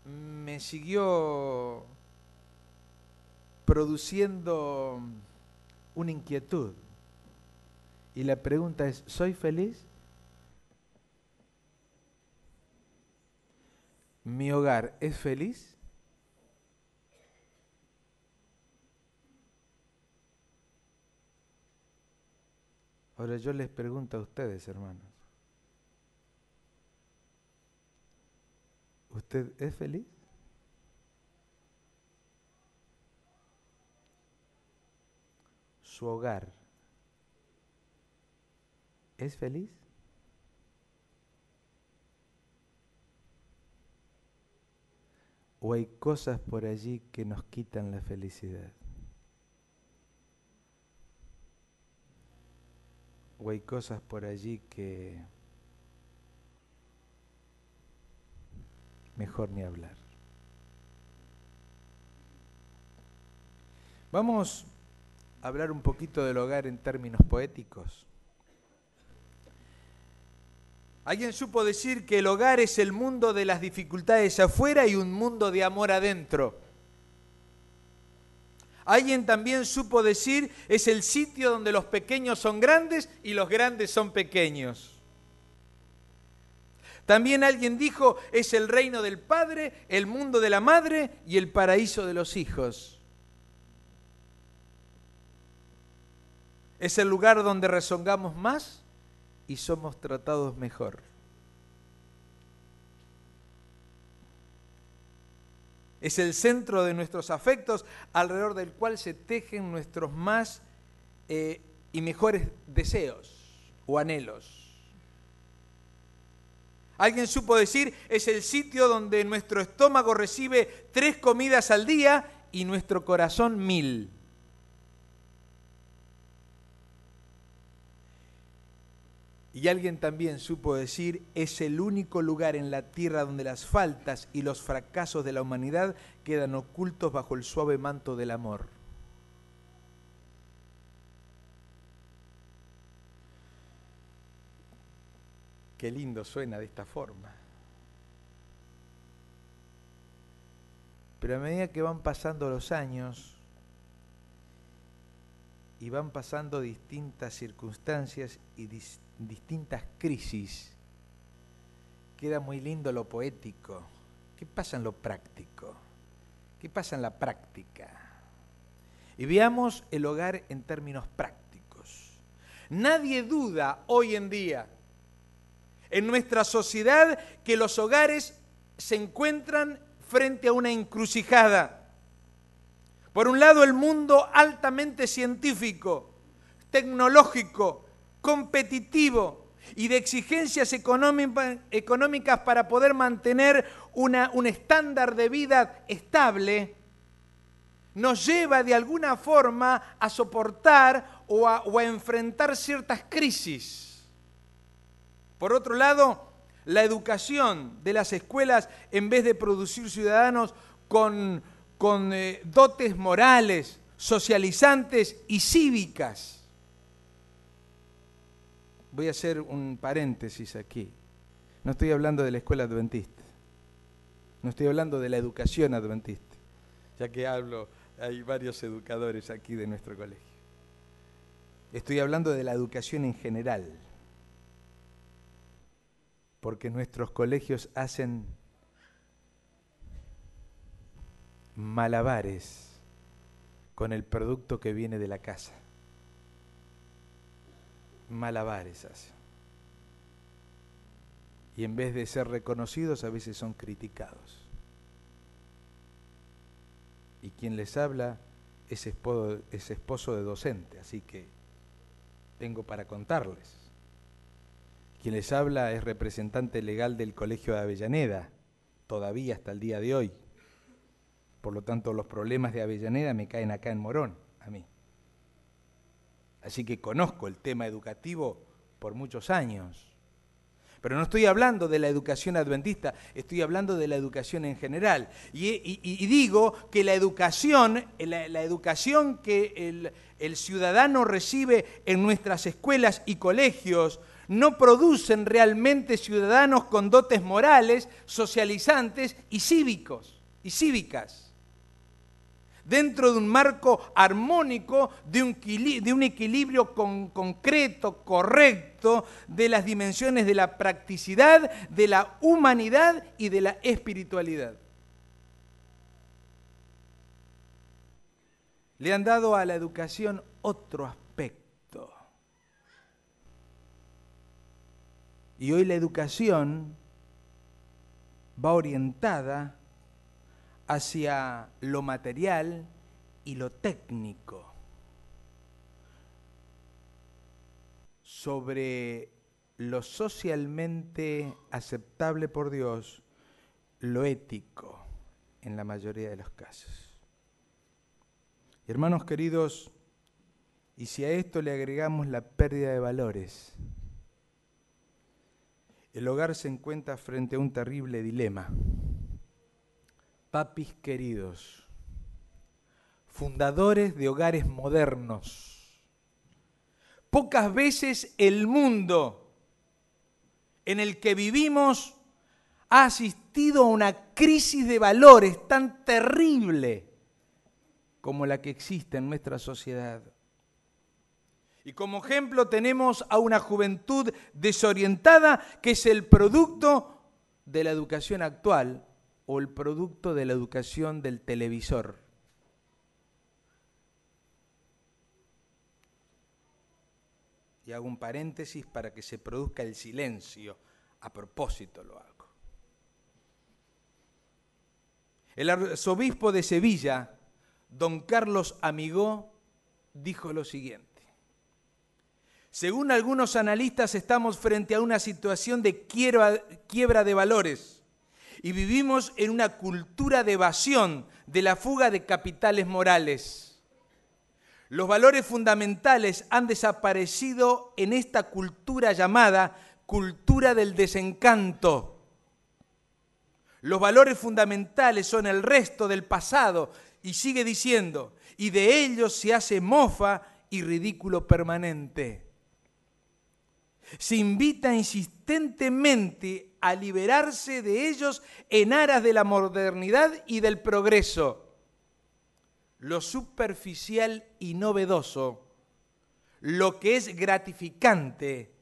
me siguió produciendo una inquietud. Y la pregunta es, ¿soy feliz? ¿Mi hogar es feliz? Ahora yo les pregunto a ustedes, hermanos. ¿Usted es feliz? ¿Su hogar es feliz? ¿O hay cosas por allí que nos quitan la felicidad? ¿O hay cosas por allí que mejor ni hablar? Vamos a hablar un poquito del hogar en términos poéticos. Alguien supo decir que el hogar es el mundo de las dificultades afuera y un mundo de amor adentro. Alguien también supo decir, es el sitio donde los pequeños son grandes y los grandes son pequeños. También alguien dijo, es el reino del padre, el mundo de la madre y el paraíso de los hijos. Es el lugar donde rezongamos más y somos tratados mejor. Es el centro de nuestros afectos, alrededor del cual se tejen nuestros más y mejores deseos o anhelos. Alguien supo decir, es el sitio donde nuestro estómago recibe 3 comidas al día y nuestro corazón 1000. Y alguien también supo decir, es el único lugar en la tierra donde las faltas y los fracasos de la humanidad quedan ocultos bajo el suave manto del amor. Qué lindo suena de esta forma. Pero a medida que van pasando los años y van pasando distintas circunstancias y distintas crisis, queda muy lindo lo poético. ¿Qué pasa en lo práctico? ¿Qué pasa en la práctica? Y veamos el hogar en términos prácticos. Nadie duda hoy en día en nuestra sociedad que los hogares se encuentran frente a una encrucijada. Por un lado, el mundo altamente científico, tecnológico, competitivo y de exigencias económicas para poder mantener un estándar de vida estable, nos lleva de alguna forma a soportar o a enfrentar ciertas crisis. Por otro lado, la educación de las escuelas, en vez de producir ciudadanos con dotes morales, socializantes y cívicas. Voy a hacer un paréntesis aquí. No estoy hablando de la escuela adventista. No estoy hablando de la educación adventista. Ya que hay varios educadores aquí de nuestro colegio. Estoy hablando de la educación en general. Porque nuestros colegios hacen malabares con el producto que viene de la casa. Malabares hacen. Y en vez de ser reconocidos, a veces son criticados. Y quien les habla es esposo de docente, así que tengo para contarles. Quien les habla es representante legal del Colegio de Avellaneda, todavía hasta el día de hoy. Por lo tanto, los problemas de Avellaneda me caen acá en Morón, a mí. Así que conozco el tema educativo por muchos años. Pero no estoy hablando de la educación adventista, estoy hablando de la educación en general. Y digo que la educación que el ciudadano recibe en nuestras escuelas y colegios no producen realmente ciudadanos con dotes morales, socializantes y cívicos y cívicas. Dentro de un marco armónico, de un equilibrio concreto, correcto, de las dimensiones de la practicidad, de la humanidad y de la espiritualidad. Le han dado a la educación otro aspecto. Y hoy la educación va orientada hacia lo material y lo técnico, sobre lo socialmente aceptable por Dios, lo ético, en la mayoría de los casos. Hermanos queridos, y si a esto le agregamos la pérdida de valores, el hogar se encuentra frente a un terrible dilema. Papis queridos, fundadores de hogares modernos, pocas veces el mundo en el que vivimos ha asistido a una crisis de valores tan terrible como la que existe en nuestra sociedad. Y como ejemplo tenemos a una juventud desorientada que es el producto de la educación actual o el producto de la educación del televisor. Y hago un paréntesis para que se produzca el silencio. A propósito lo hago. El arzobispo de Sevilla, don Carlos Amigó, dijo lo siguiente: según algunos analistas, estamos frente a una situación de quiebra de valores y vivimos en una cultura de evasión, de la fuga de capitales morales. Los valores fundamentales han desaparecido en esta cultura llamada cultura del desencanto. Los valores fundamentales son el resto del pasado, y sigue diciendo, y de ellos se hace mofa y ridículo permanente. Se invita insistentemente a liberarse de ellos en aras de la modernidad y del progreso. Lo superficial y novedoso, lo que es gratificante,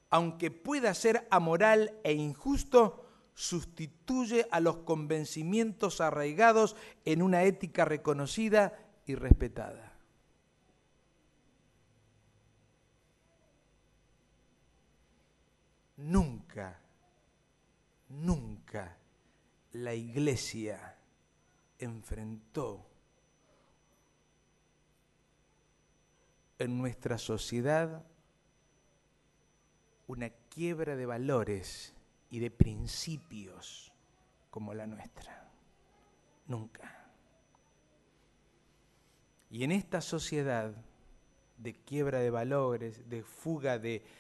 aunque pueda ser amoral e injusto, sustituye a los convencimientos arraigados en una ética reconocida y respetada. Nunca la Iglesia enfrentó en nuestra sociedad una quiebra de valores y de principios como la nuestra. Nunca. Y en esta sociedad de quiebra de valores, de fuga de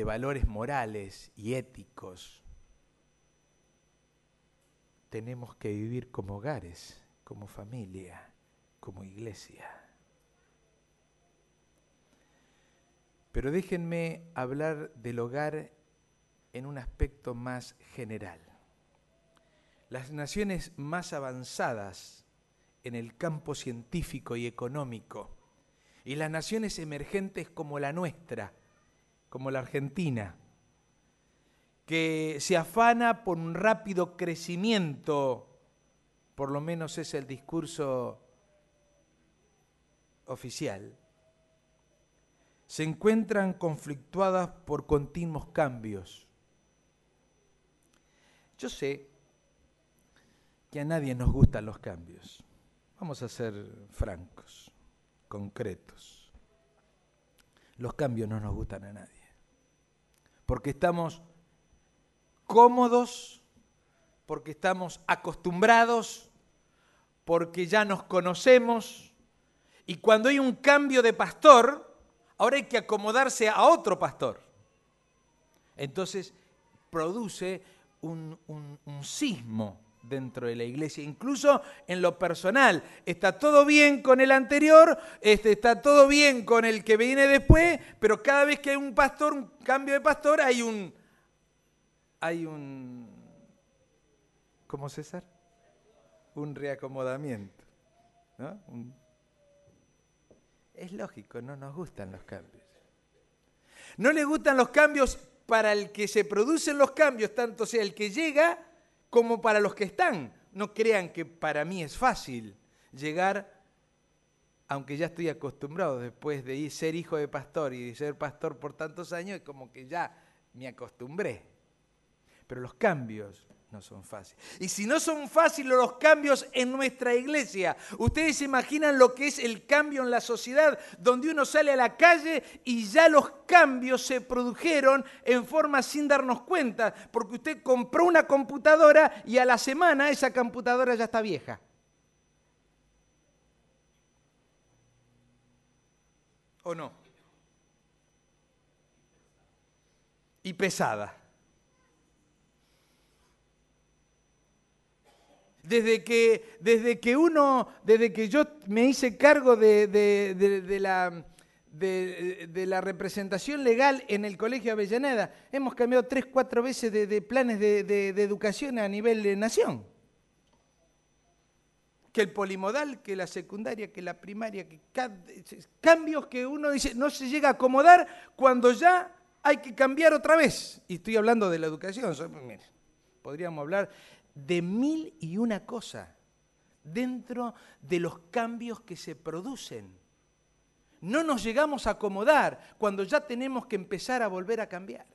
valores morales y éticos, tenemos que vivir como hogares, como familia, como iglesia. Pero déjenme hablar del hogar en un aspecto más general. Las naciones más avanzadas en el campo científico y económico, y las naciones emergentes como la nuestra, como la Argentina, que se afana por un rápido crecimiento, por lo menos es el discurso oficial, se encuentran conflictuadas por continuos cambios. Yo sé que a nadie nos gustan los cambios. Vamos a ser francos, concretos. Los cambios no nos gustan a nadie. Porque estamos cómodos, porque estamos acostumbrados, porque ya nos conocemos. Y cuando hay un cambio de pastor, ahora hay que acomodarse a otro pastor. Entonces produce un sismo dentro de la iglesia, incluso en lo personal. Está todo bien con el anterior, está todo bien con el que viene después, pero cada vez que hay un pastor, un cambio de pastor, hay un, ¿cómo César? Un reacomodamiento, ¿no? Es lógico, no nos gustan los cambios. No le gustan los cambios para el que se producen los cambios, tanto sea el que llega como para los que están. No crean que para mí es fácil llegar, aunque ya estoy acostumbrado después de ser hijo de pastor y de ser pastor por tantos años, como que ya me acostumbré. Pero los cambios no son fáciles. Y si no son fáciles los cambios en nuestra iglesia, ustedes se imaginan lo que es el cambio en la sociedad, donde uno sale a la calle y ya los cambios se produjeron en forma sin darnos cuenta, porque usted compró una computadora y a la semana esa computadora ya está vieja. ¿O no? Y pesada. Desde que yo me hice cargo de la representación legal en el Colegio Avellaneda, hemos cambiado 3, 4 veces de planes de educación a nivel de nación. Que el polimodal, que la secundaria, que la primaria, cambios que uno dice no se llega a acomodar cuando ya hay que cambiar otra vez. Y estoy hablando de la educación. Mire, podríamos hablar de 1001 cosas dentro de los cambios que se producen. No nos llegamos a acomodar cuando ya tenemos que empezar a volver a cambiar.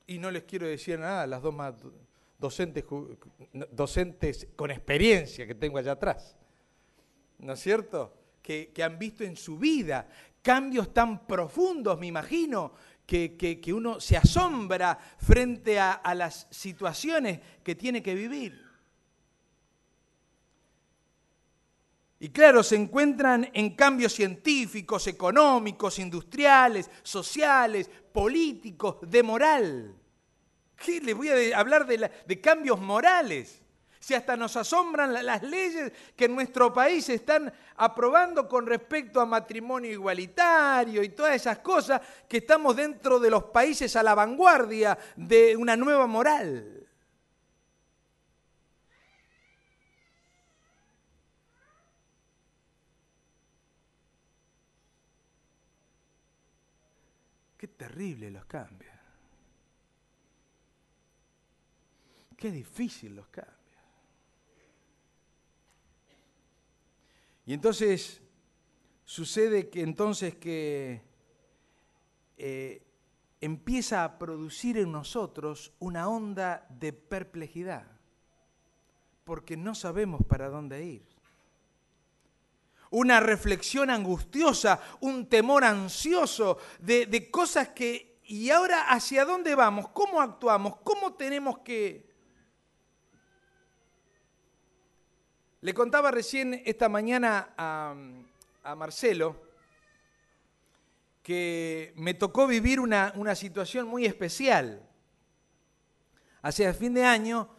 Y no les quiero decir nada, las dos más docentes con experiencia que tengo allá atrás, ¿no es cierto? Que han visto en su vida cambios tan profundos, me imagino, que uno se asombra frente a las situaciones que tiene que vivir. Y claro, se encuentran en cambios científicos, económicos, industriales, sociales, políticos, de moral. ¿Qué les voy a hablar de cambios morales? Si hasta nos asombran las leyes que en nuestro país se están aprobando con respecto a matrimonio igualitario y todas esas cosas, que estamos dentro de los países a la vanguardia de una nueva moral. Qué terrible los cambios. Qué difícil los cambios. Y entonces sucede que empieza a producir en nosotros una onda de perplejidad, porque no sabemos para dónde ir. Una reflexión angustiosa, un temor ansioso de cosas que, ¿y ahora hacia dónde vamos? ¿Cómo actuamos? ¿Cómo tenemos que...? Le contaba recién esta mañana a Marcelo que me tocó vivir una situación muy especial. Hacia fin de año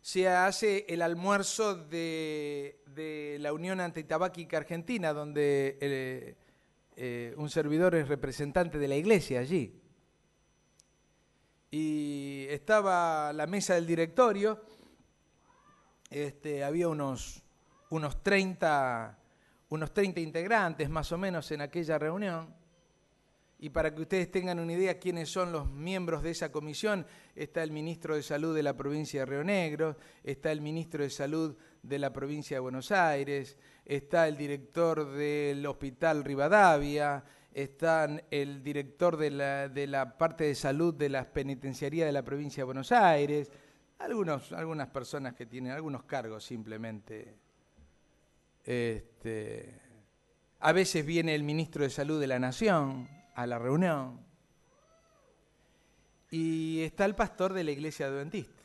se hace el almuerzo de la Unión Antitabáquica Argentina, donde un servidor es representante de la iglesia allí. Y estaba la mesa del directorio, había unos 30 integrantes más o menos en aquella reunión. Y para que ustedes tengan una idea quiénes son los miembros de esa comisión, está el ministro de Salud de la provincia de Río Negro, está el ministro de Salud de la provincia de Buenos Aires, está el director del Hospital Rivadavia, está el director de la parte de salud de la penitenciaría de la provincia de Buenos Aires, algunas personas que tienen algunos cargos simplemente. A veces viene el ministro de Salud de la Nación a la reunión y está el pastor de la iglesia adventista.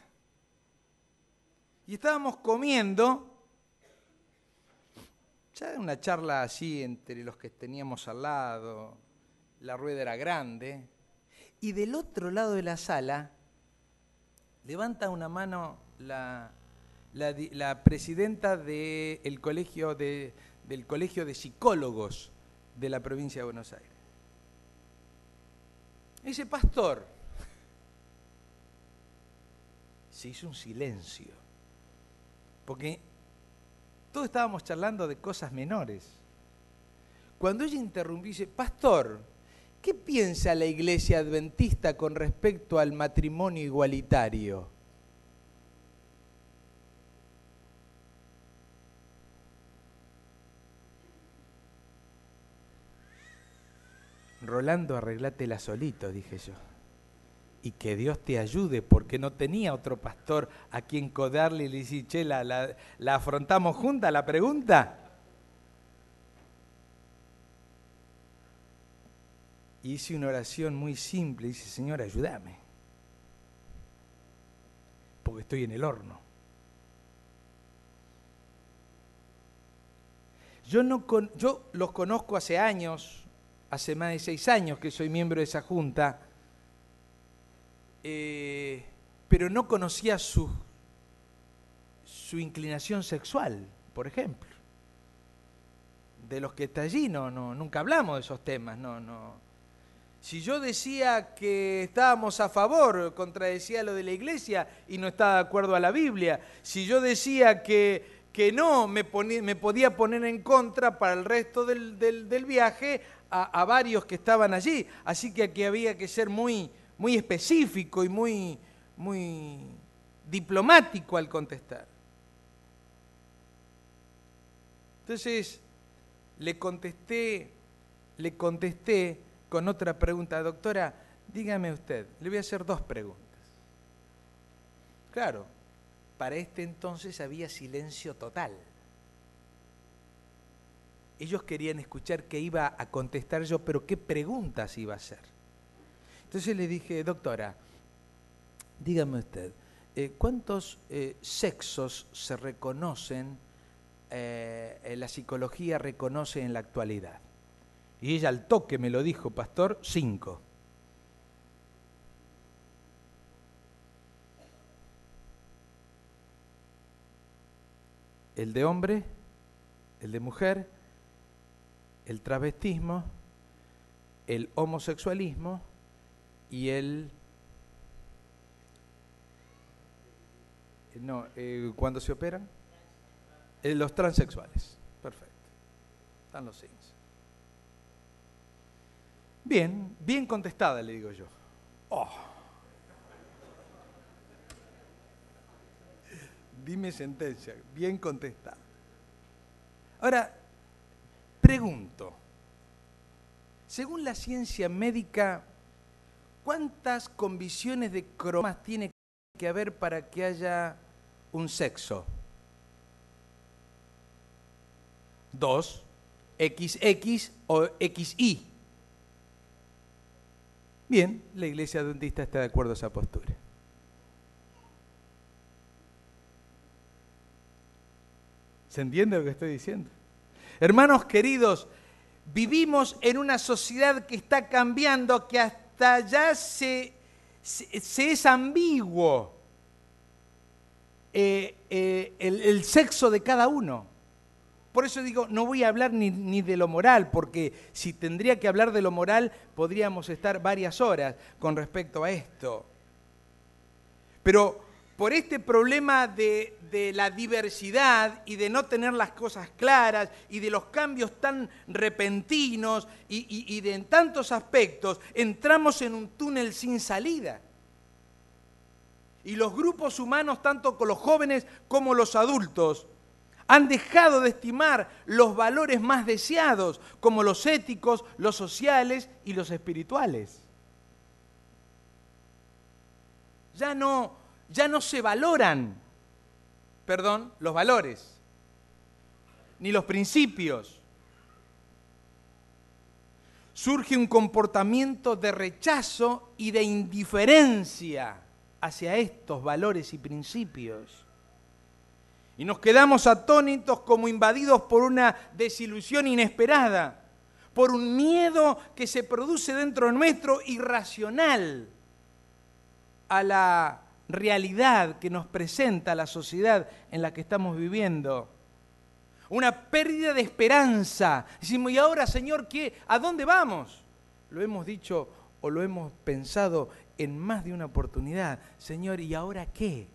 Y estábamos comiendo, ya una charla así entre los que teníamos al lado, la rueda era grande, y del otro lado de la sala levanta una mano la presidenta del colegio de psicólogos de la provincia de Buenos Aires. Ese pastor se hizo un silencio, porque todos estábamos charlando de cosas menores. Cuando ella interrumpió, dice: pastor, ¿qué piensa la Iglesia Adventista con respecto al matrimonio igualitario? Rolando, arreglátela solito, dije yo. Y que Dios te ayude, porque no tenía otro pastor a quien codarle y le decir: che, ¿la afrontamos juntas la pregunta? Y hice una oración muy simple, dice: Señor, ayúdame, porque estoy en el horno. Yo los conozco hace años, hace más de 6 años que soy miembro de esa junta, pero no conocía su inclinación sexual, por ejemplo. De los que está allí nunca hablamos de esos temas, no. Si yo decía que estábamos a favor, contradecía lo de la Iglesia y no estaba de acuerdo a la Biblia. Si yo decía que no, me podía poner en contra para el resto del viaje a varios que estaban allí. Así que aquí había que ser muy específico y muy diplomático al contestar. Entonces le contesté con otra pregunta: doctora, dígame usted, le voy a hacer 2 preguntas. Claro, para este entonces había silencio total. Ellos querían escuchar qué iba a contestar yo, pero qué preguntas iba a hacer. Entonces le dije: doctora, dígame usted, ¿cuántos sexos se reconocen, la psicología reconoce en la actualidad? Y ella al toque me lo dijo: pastor, 5. El de hombre, el de mujer, el travestismo, el homosexualismo y ¿cuándo se operan? Los transexuales. Perfecto. Están los 6. Bien contestada, le digo yo. Oh. Dime sentencia, bien contestada. Ahora, pregunto, según la ciencia médica, ¿cuántas combinaciones de cromosomas tiene que haber para que haya un sexo? 2, XX o XY. Bien, la Iglesia Adventista está de acuerdo a esa postura. ¿Se entiende lo que estoy diciendo? Hermanos queridos, vivimos en una sociedad que está cambiando, que hasta ya se es ambiguo el sexo de cada uno. Por eso digo, no voy a hablar ni de lo moral, porque si tendría que hablar de lo moral, podríamos estar varias horas con respecto a esto. Pero por este problema de la diversidad y de no tener las cosas claras y de los cambios tan repentinos y de en tantos aspectos, entramos en un túnel sin salida. Y los grupos humanos, tanto con los jóvenes como los adultos, han dejado de estimar los valores más deseados, como los éticos, los sociales y los espirituales. Ya no se valoran, los valores, ni los principios. Surge un comportamiento de rechazo y de indiferencia hacia estos valores y principios. Y nos quedamos atónitos, como invadidos por una desilusión inesperada, por un miedo que se produce dentro nuestro irracional a realidad que nos presenta la sociedad en la que estamos viviendo. Una pérdida de esperanza. Decimos, ¿y ahora, Señor, qué? ¿A dónde vamos? Lo hemos dicho o lo hemos pensado en más de una oportunidad. Señor, ¿y ahora qué?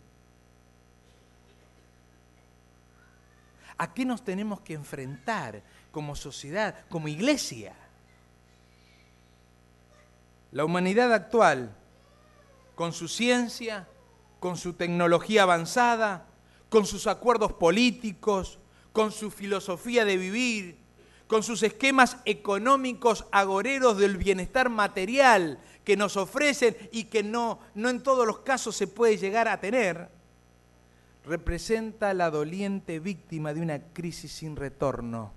¿A qué nos tenemos que enfrentar como sociedad, como iglesia? La humanidad actual, con su ciencia, con su tecnología avanzada, con sus acuerdos políticos, con su filosofía de vivir, con sus esquemas económicos agoreros del bienestar material que nos ofrecen y que no en todos los casos se puede llegar a tener, representa la doliente víctima de una crisis sin retorno.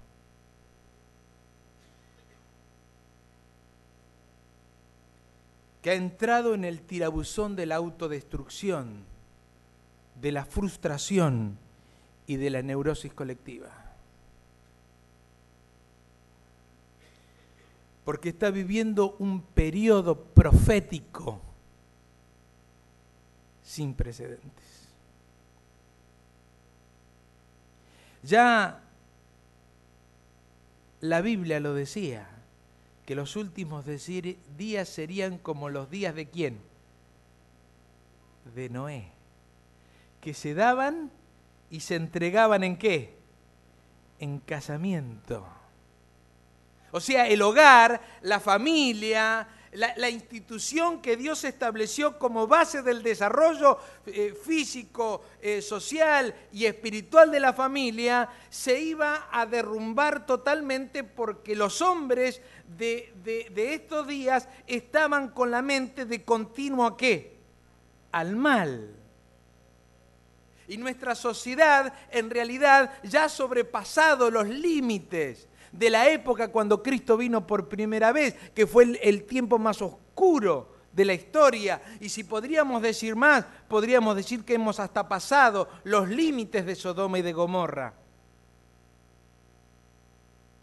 Que ha entrado en el tirabuzón de la autodestrucción, de la frustración y de la neurosis colectiva. Porque está viviendo un periodo profético sin precedentes. Ya la Biblia lo decía, que los últimos días serían como los días de ¿quién? De Noé, que se daban y se entregaban ¿en qué? En casamiento. O sea, el hogar, la familia, la institución que Dios estableció como base del desarrollo físico, social y espiritual de la familia, se iba a derrumbar totalmente porque los hombres de estos días estaban con la mente de continuo ¿a qué? Al mal. Y nuestra sociedad en realidad ya ha sobrepasado los límites de la época cuando Cristo vino por primera vez, que fue el tiempo más oscuro de la historia. Y si podríamos decir más, podríamos decir que hemos hasta pasado los límites de Sodoma y de Gomorra.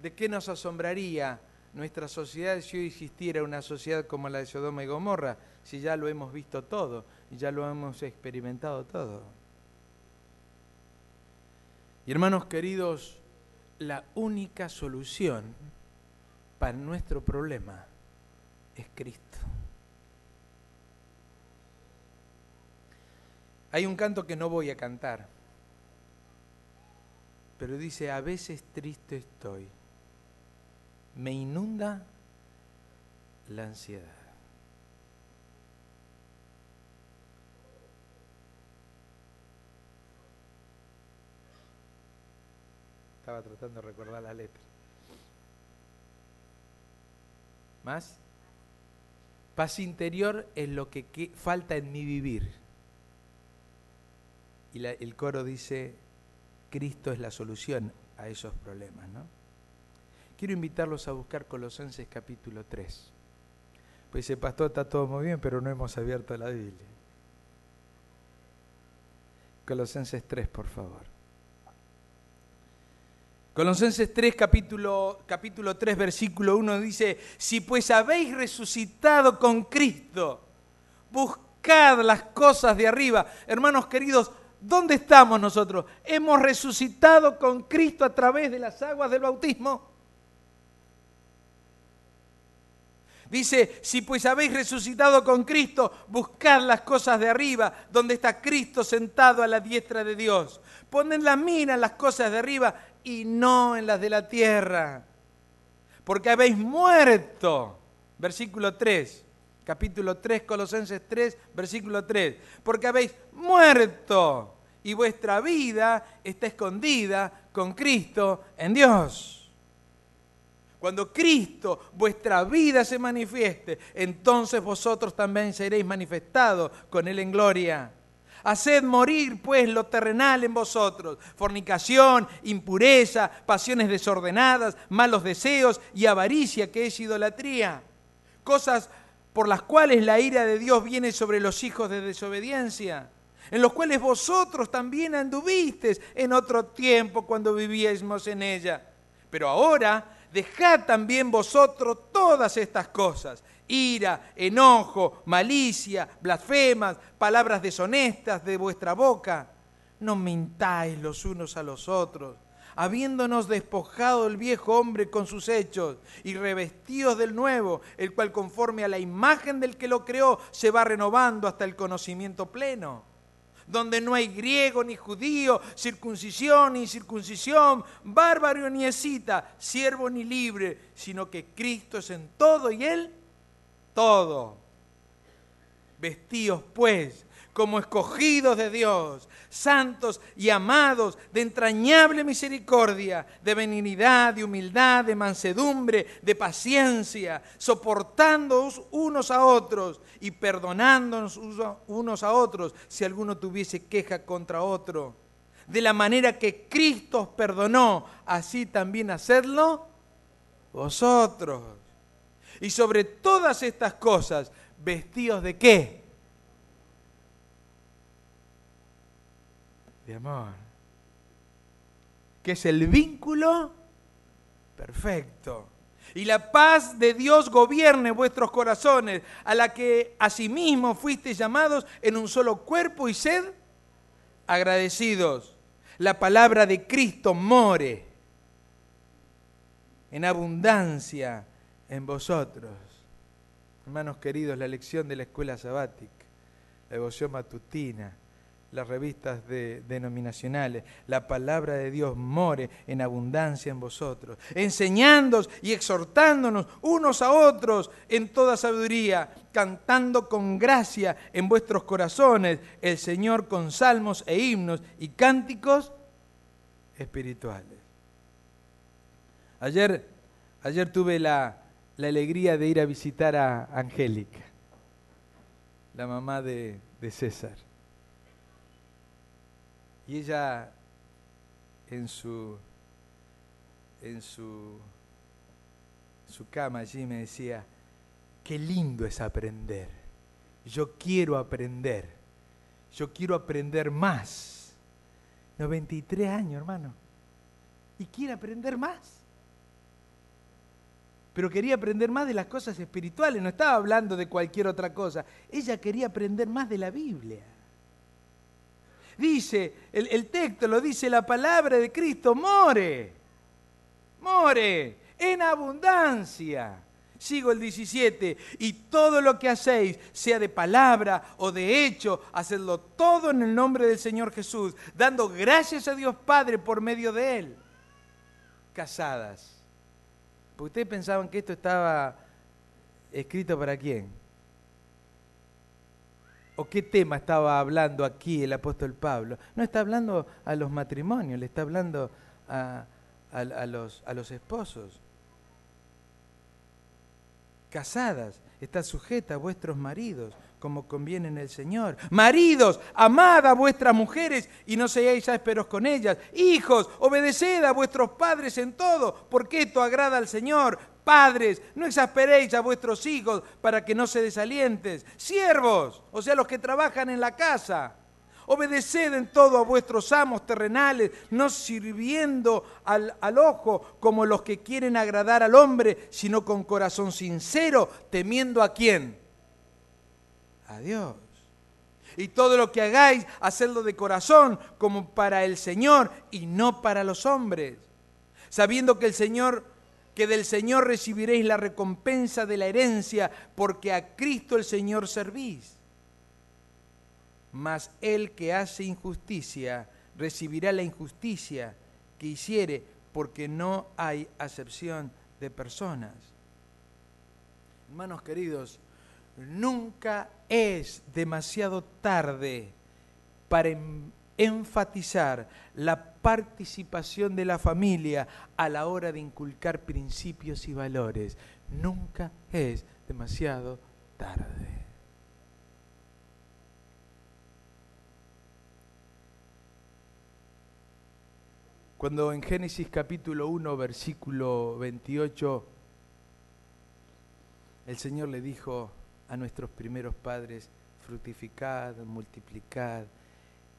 ¿De qué nos asombraría nuestra sociedad si hoy existiera una sociedad como la de Sodoma y Gomorra? Si ya lo hemos visto todo y ya lo hemos experimentado todo. Y hermanos queridos, la única solución para nuestro problema es Cristo. Hay un canto que no voy a cantar, pero dice, a veces triste estoy, me inunda la ansiedad. Estaba tratando de recordar la letra. ¿Más? Paz interior es lo que falta en mi vivir. Y el coro dice, Cristo es la solución a esos problemas, ¿no? Quiero invitarlos a buscar Colosenses capítulo 3. Pues dice, pastor, está todo muy bien, pero no hemos abierto la Biblia. Colosenses 3, por favor. Colosenses 3, capítulo 3, versículo 1 dice, si pues habéis resucitado con Cristo, buscad las cosas de arriba. Hermanos queridos, ¿dónde estamos nosotros? Hemos resucitado con Cristo a través de las aguas del bautismo. Dice, si pues habéis resucitado con Cristo, buscad las cosas de arriba, donde está Cristo sentado a la diestra de Dios. Ponen la mira en las cosas de arriba y no en las de la tierra. Porque habéis muerto. Versículo 3, capítulo 3, Colosenses 3, versículo 3. Porque habéis muerto y vuestra vida está escondida con Cristo en Dios. Cuando Cristo, vuestra vida, se manifieste, entonces vosotros también seréis manifestados con Él en gloria. Haced morir, pues, lo terrenal en vosotros, fornicación, impureza, pasiones desordenadas, malos deseos y avaricia, que es idolatría. Cosas por las cuales la ira de Dios viene sobre los hijos de desobediencia, en los cuales vosotros también anduvisteis en otro tiempo cuando vivíais en ella. Pero ahora dejad también vosotros todas estas cosas, ira, enojo, malicia, blasfemas, palabras deshonestas de vuestra boca. No mintáis los unos a los otros, habiéndonos despojado el viejo hombre con sus hechos y revestidos del nuevo, el cual conforme a la imagen del que lo creó se va renovando hasta el conocimiento pleno, donde no hay griego ni judío, circuncisión ni incircuncisión, bárbaro ni escita, siervo ni libre, sino que Cristo es en todo y Él todo. Vestíos pues como escogidos de Dios, santos y amados, de entrañable misericordia, de benignidad, de humildad, de mansedumbre, de paciencia, soportándoos unos a otros y perdonándonos unos a otros si alguno tuviese queja contra otro. De la manera que Cristo os perdonó, así también hacedlo vosotros. Y sobre todas estas cosas, ¿vestidos de qué? De amor. Que es el vínculo perfecto. Y la paz de Dios gobierne vuestros corazones, a la que asimismo fuisteis llamados en un solo cuerpo, y sed agradecidos. La palabra de Cristo more en abundancia en vosotros. Hermanos queridos, la lección de la escuela sabática, la devoción matutina, las revistas denominacionales, la palabra de Dios more en abundancia en vosotros, enseñándoos y exhortándonos unos a otros en toda sabiduría, cantando con gracia en vuestros corazones el Señor con salmos e himnos y cánticos espirituales. Ayer tuve la alegría de ir a visitar a Angélica, la mamá de César. Y ella en su cama allí me decía, qué lindo es aprender. Yo quiero aprender más. 93 años, hermano. Y quiere aprender más. Pero quería aprender más de las cosas espirituales, no estaba hablando de cualquier otra cosa. Ella quería aprender más de la Biblia. Dice, el texto lo dice la palabra de Cristo, more en abundancia. Sigo el 17, y todo lo que hacéis, sea de palabra o de hecho, hacedlo todo en el nombre del Señor Jesús, dando gracias a Dios Padre por medio de Él. Casadas. Porque ustedes pensaban que esto estaba escrito para quién. ¿O qué tema estaba hablando aquí el apóstol Pablo? No está hablando a los matrimonios, le está hablando a los esposos. Casadas, está sujeta a vuestros maridos, como conviene en el Señor. Maridos, amad a vuestras mujeres y no seáis ásperos con ellas. Hijos, obedeced a vuestros padres en todo, porque esto agrada al Señor. Padres, no exasperéis a vuestros hijos para que no se desalienten. Siervos, o sea, los que trabajan en la casa, obedeced en todo a vuestros amos terrenales, no sirviendo al ojo como los que quieren agradar al hombre, sino con corazón sincero, temiendo ¿a quién? A Dios. Y todo lo que hagáis, hacedlo de corazón, como para el Señor y no para los hombres, sabiendo que del Señor recibiréis la recompensa de la herencia, porque a Cristo el Señor servís. Mas el que hace injusticia recibirá la injusticia que hiciere, porque no hay acepción de personas. Hermanos queridos, nunca es demasiado tarde para enfatizar la participación de la familia a la hora de inculcar principios y valores. Nunca es demasiado tarde. Cuando en Génesis capítulo 1, versículo 28, el Señor le dijo a nuestros primeros padres, fructificad, multiplicad,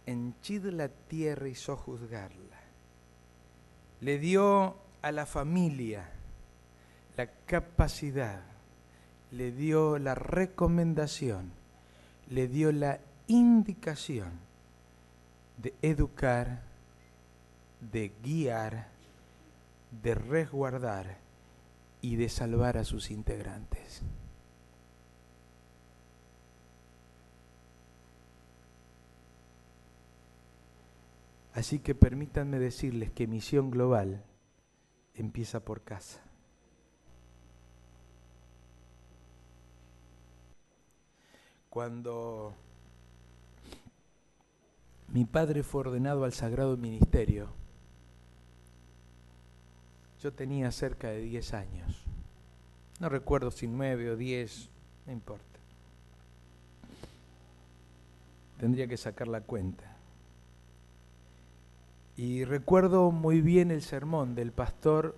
henchid la tierra y sojuzgarla. Le dio a la familia la capacidad le dio la recomendación, le dio la indicación de educar, de guiar, de resguardar y de salvar a sus integrantes. Así que permítanme decirles que Misión Global empieza por casa. Cuando mi padre fue ordenado al Sagrado Ministerio, yo tenía cerca de 10 años. No recuerdo si 9 o 10, no importa. Tendría que sacar la cuenta. Y recuerdo muy bien el sermón del pastor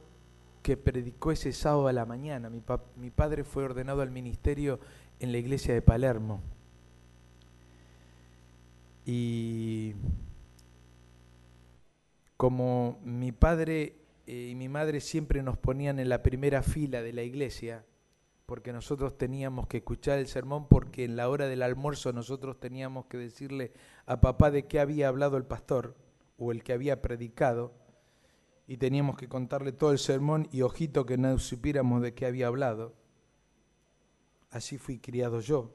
que predicó ese sábado a la mañana. Mi padre fue ordenado al ministerio en la iglesia de Palermo. Y como mi padre y mi madre siempre nos ponían en la primera fila de la iglesia, porque nosotros teníamos que escuchar el sermón, porque en la hora del almuerzo nosotros teníamos que decirle a papá de qué había hablado el pastor o el que había predicado, y teníamos que contarle todo el sermón y ojito que no supiéramos de qué había hablado. Así fui criado yo.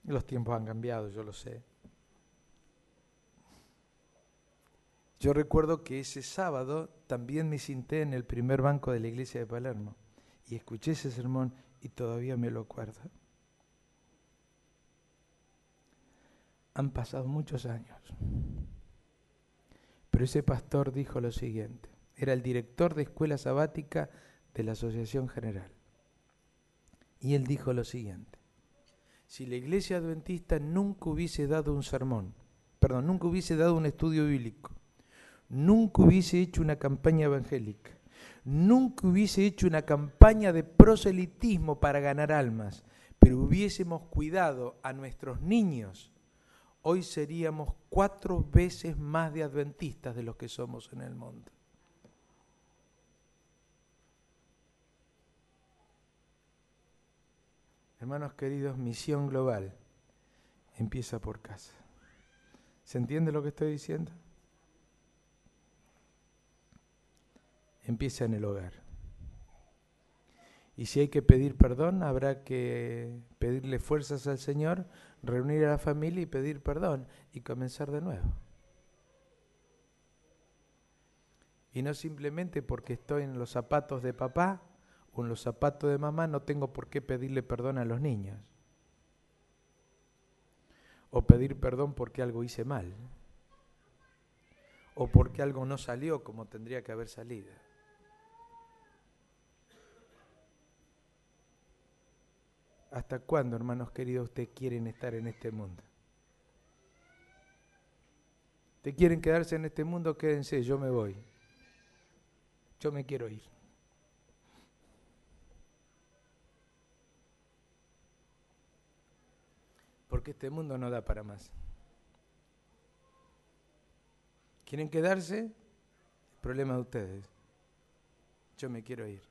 Los tiempos han cambiado, yo lo sé. Yo recuerdo que ese sábado también me senté en el primer banco de la iglesia de Palermo y escuché ese sermón y todavía me lo acuerdo. Han pasado muchos años, pero ese pastor dijo lo siguiente. Era el director de escuela sabática de la Asociación General. Y él dijo lo siguiente: si la iglesia adventista nunca hubiese dado un sermón, nunca hubiese dado un estudio bíblico, nunca hubiese hecho una campaña evangélica, nunca hubiese hecho una campaña de proselitismo para ganar almas, pero hubiésemos cuidado a nuestros niños, hoy seríamos 4 veces más de adventistas de los que somos en el mundo. Hermanos queridos, Misión Global empieza por casa. ¿Se entiende lo que estoy diciendo? Empieza en el hogar. Y si hay que pedir perdón, habrá que pedirle fuerzas al Señor, reunir a la familia y pedir perdón y comenzar de nuevo. Y no simplemente porque estoy en los zapatos de papá o en los zapatos de mamá, no tengo por qué pedirle perdón a los niños. O pedir perdón porque algo hice mal. O porque algo no salió como tendría que haber salido. ¿Hasta cuándo, hermanos queridos, ustedes quieren estar en este mundo? ¿Ustedes quieren quedarse en este mundo? Quédense, yo me voy. Yo me quiero ir. Porque este mundo no da para más. ¿Quieren quedarse? El problema de ustedes. Yo me quiero ir.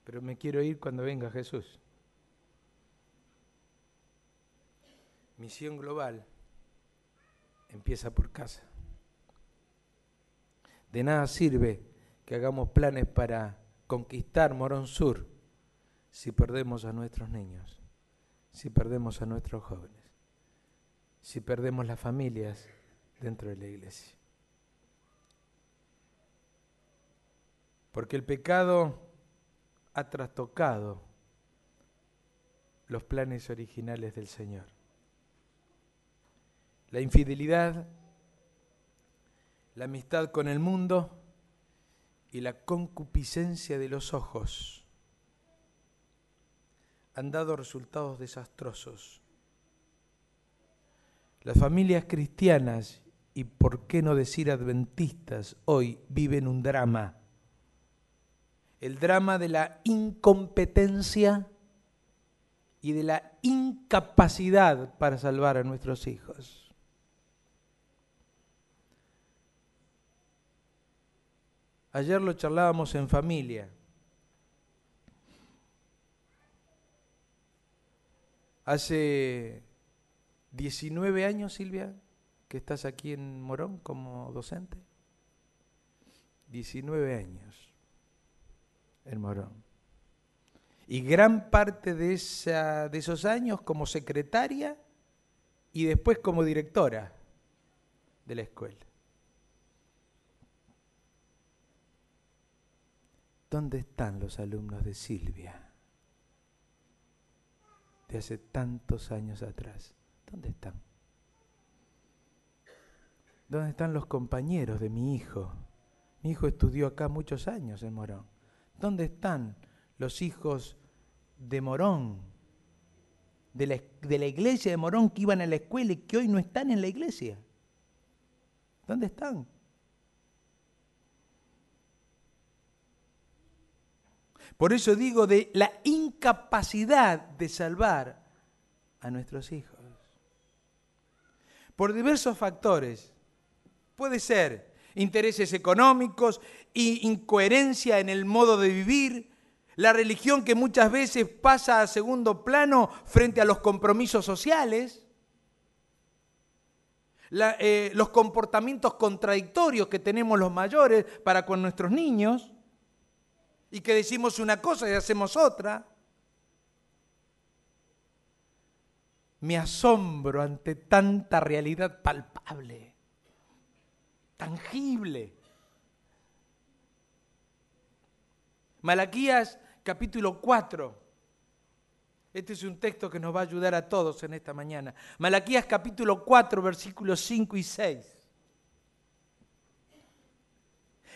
Pero me quiero ir cuando venga Jesús. Misión Global empieza por casa. De nada sirve que hagamos planes para conquistar Morón Sur si perdemos a nuestros niños, si perdemos a nuestros jóvenes, si perdemos las familias dentro de la iglesia. Porque el pecado ha trastocado los planes originales del Señor. La infidelidad, la amistad con el mundo y la concupiscencia de los ojos han dado resultados desastrosos. Las familias cristianas, y por qué no decir adventistas, hoy viven un drama. El drama de la incompetencia y de la incapacidad para salvar a nuestros hijos. Ayer lo charlábamos en familia. Hace 19 años, Silvia, que estás aquí en Morón como docente. 19 años en Morón. Y gran parte de esos años como secretaria y después como directora de la escuela. ¿Dónde están los alumnos de Silvia? De hace tantos años atrás. ¿Dónde están? ¿Dónde están los compañeros de mi hijo? Mi hijo estudió acá muchos años en Morón. ¿Dónde están los hijos de Morón? De la iglesia de Morón que iban a la escuela y que hoy no están en la iglesia. ¿Dónde están? Por eso digo de la incapacidad de salvar a nuestros hijos. Por diversos factores. Puede ser intereses económicos, incoherencia en el modo de vivir, la religión que muchas veces pasa a segundo plano frente a los compromisos sociales, los comportamientos contradictorios que tenemos los mayores para con nuestros niños, y que decimos una cosa y hacemos otra. Me asombro ante tanta realidad palpable, tangible. Malaquías capítulo 4. Este es un texto que nos va a ayudar a todos en esta mañana. Malaquías capítulo 4, versículos 5 y 6.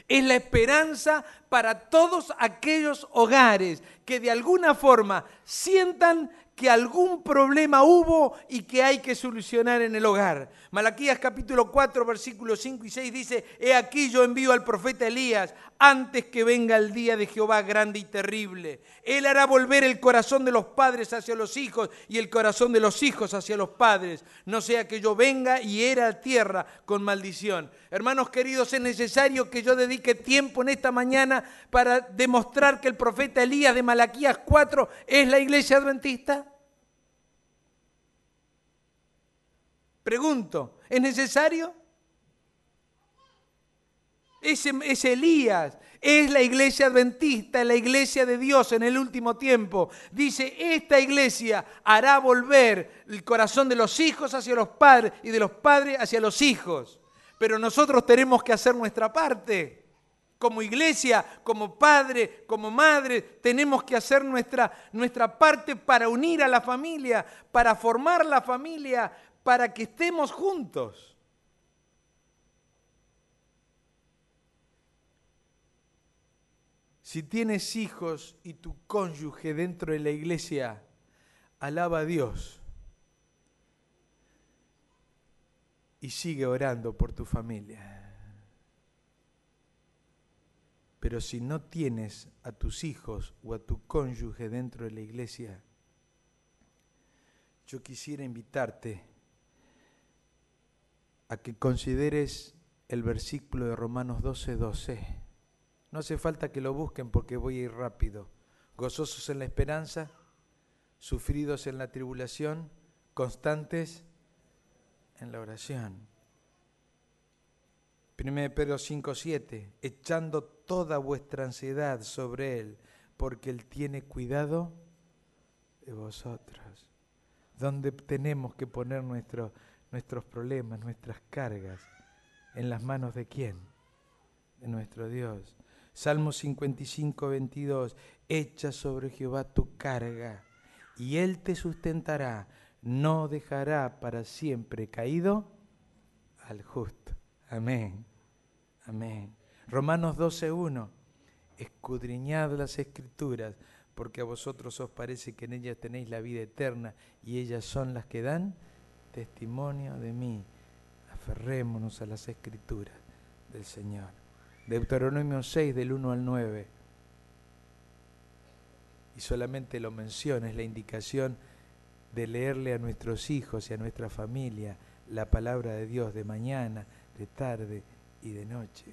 Es la esperanza para todos aquellos hogares que de alguna forma sientan que algún problema hubo y que hay que solucionar en el hogar. Malaquías capítulo 4, versículos 5 y 6 dice: He aquí yo envío al profeta Elías antes que venga el día de Jehová grande y terrible. Él hará volver el corazón de los padres hacia los hijos y el corazón de los hijos hacia los padres, no sea que yo venga y hiera la tierra con maldición. Hermanos queridos, es necesario que yo dedique tiempo en esta mañana para demostrar que el profeta Elías de Malaquías 4 es la iglesia adventista. Pregunto, ¿es necesario? Es Elías, es la iglesia adventista, la iglesia de Dios en el último tiempo. Dice, esta iglesia hará volver el corazón de los hijos hacia los padres y de los padres hacia los hijos. Pero nosotros tenemos que hacer nuestra parte. Como iglesia, como padre, como madre, tenemos que hacer nuestra parte para unir a la familia, para formar la familia, para que estemos juntos. Si tienes hijos y tu cónyuge dentro de la iglesia, alaba a Dios y sigue orando por tu familia. Pero si no tienes a tus hijos o a tu cónyuge dentro de la iglesia, yo quisiera invitarte a que consideres el versículo de Romanos 12:12. No hace falta que lo busquen porque voy a ir rápido. Gozosos en la esperanza, sufridos en la tribulación, constantes en la oración. 1 Pedro 5:7, echando toda vuestra ansiedad sobre Él, porque Él tiene cuidado de vosotros. ¿Dónde tenemos que poner nuestros problemas, nuestras cargas? ¿En las manos de quién? De nuestro Dios. Salmo 55:22, echa sobre Jehová tu carga, y Él te sustentará, no dejará para siempre caído al justo. Amén, amén. Romanos 12:1, escudriñad las Escrituras, porque a vosotros os parece que en ellas tenéis la vida eterna, y ellas son las que dan testimonio de mí. Aferrémonos a las Escrituras del Señor. Deuteronomio 6, del 1 al 9. Y solamente lo menciono, es la indicación de leerle a nuestros hijos y a nuestra familia la palabra de Dios de mañana, de tarde y de noche.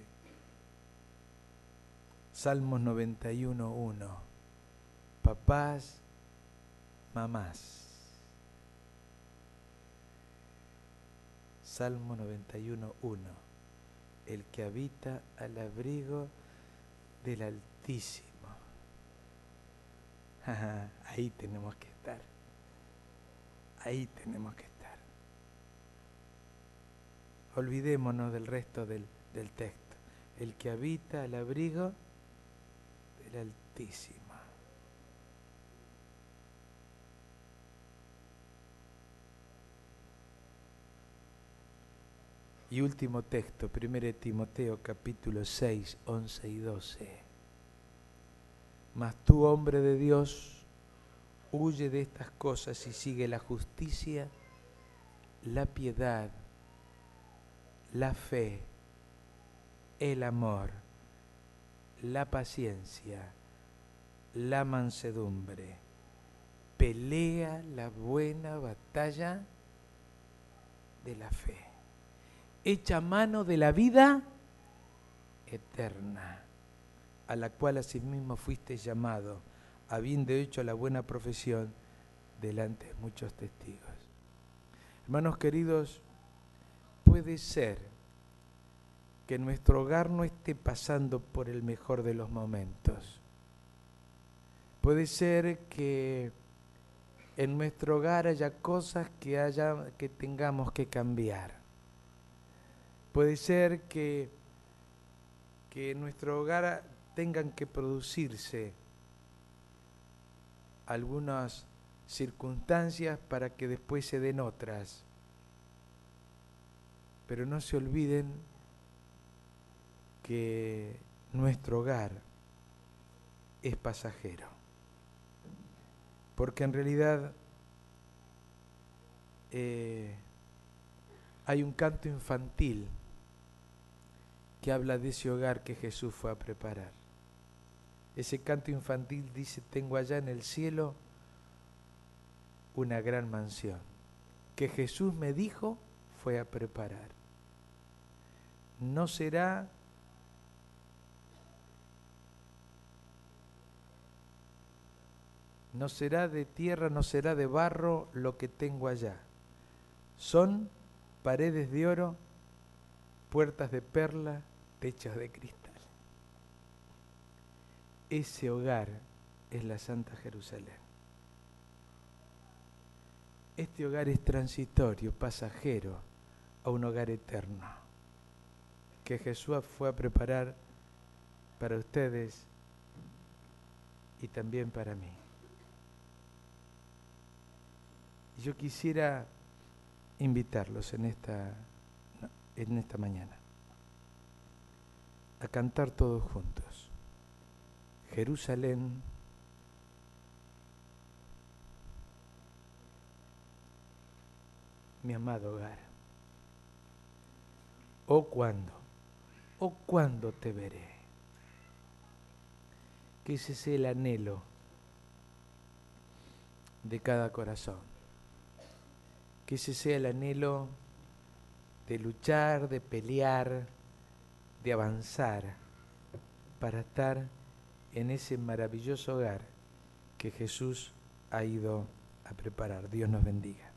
Salmos 91:1. Papás, mamás. Salmo 91:1. El que habita al abrigo del Altísimo. Ahí tenemos que estar. Ahí tenemos que estar. Olvidémonos del resto del texto. El que habita al abrigo del Altísimo. Y último texto, 1 Timoteo capítulo 6, 11 y 12. Mas tú, hombre de Dios, huye de estas cosas y sigue la justicia, la piedad, la fe, el amor, la paciencia, la mansedumbre. Pelea la buena batalla de la fe. Echa mano de la vida eterna, a la cual asimismo fuiste llamado, habiendo hecho la buena profesión delante de muchos testigos. Hermanos queridos, puede ser que nuestro hogar no esté pasando por el mejor de los momentos. Puede ser que en nuestro hogar haya cosas que tengamos que cambiar. Puede ser que en nuestro hogar tengan que producirse algunas circunstancias para que después se den otras. Pero no se olviden que nuestro hogar es pasajero. Porque en realidad hay un canto infantil que habla de ese hogar que Jesús fue a preparar. Ese canto infantil dice: tengo allá en el cielo una gran mansión que Jesús me dijo fue a preparar. No será de tierra, no será de barro lo que tengo allá. Son paredes de oro, puertas de perla, techos de cristal. Ese hogar es la Santa Jerusalén. Este hogar es transitorio, pasajero, a un hogar eterno, que Jesús fue a preparar para ustedes y también para mí. Yo quisiera invitarlos en esta mañana a cantar todos juntos. Jerusalén, mi amado hogar. Oh cuándo te veré. Que ese sea el anhelo de cada corazón. Que ese sea el anhelo de luchar, de pelear, de avanzar para estar en ese maravilloso hogar que Jesús ha ido a preparar. Dios nos bendiga.